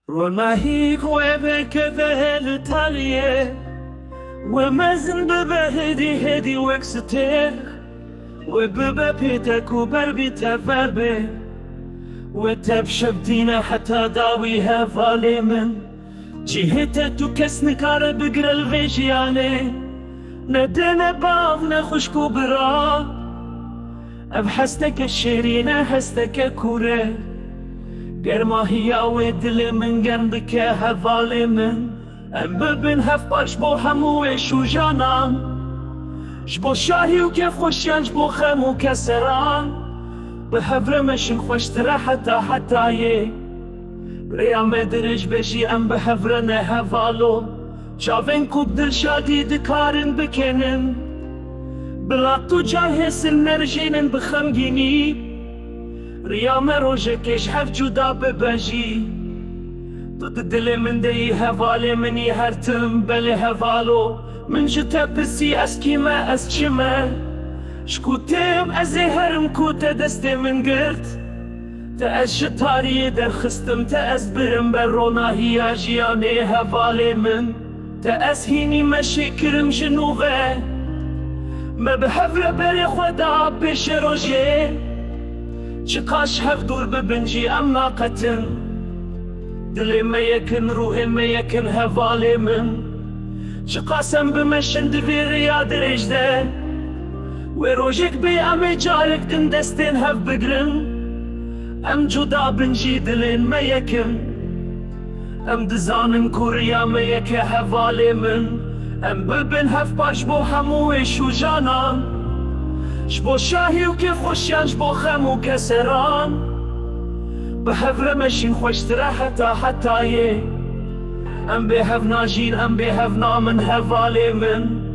وناهيك وبكذا التالية ومازن ببهدي هدي وكستير وبببيتك وبربيتا فربي وتبشبتينا حتى داويها ظالما جهتا تكسنك على بقر الفيجياني ندنا بعضنا خشكو برا أبحستك الشيرينة هستك كوري غير ما هي ودل من جنبك هظالما أم ببن هف شبو همو وشو جانان شبو شاهي وكيف خوشيان شبو خمو كسران بهفر مشن خوش ترى حتى يه ريا مدرج بشي أم بهفرنا هفالو شافن كوب دل شادي دكارن بكنن بلا تو جاهز النرجين بخمجيني ريا مروجكش حف جدا ببجي ضد دل من دي هفالي مني هرتم بلي هفالو من جتا بسي اسكي ما اسجما شكوتم ازي هرم كوتا دستي من قرت تأس شطاري در خستم تأس برم برونا هي جياني هفالي من تأس هيني مشي كرم جنوبه ما بحفر بري خدا بيش روجي چقاش هف دور ببنجي اما قتن دلي ما يكن روحي ما يكن هفالي من چقاسم بمشن دفي رياد رجده وروجك بي امي جارك دن دستين هف بقرن ام جدا بنجي دلين ما يكن ام دزانن كوريا ما يكي هفالي من ام ببن هف باش بو همو وشو جانان شبو شاهي وكيف خوشيان شبو خمو كسران بهفر مشين خوش ترى حتى يه ام بهف ناجين ام بهف نامن هفالي من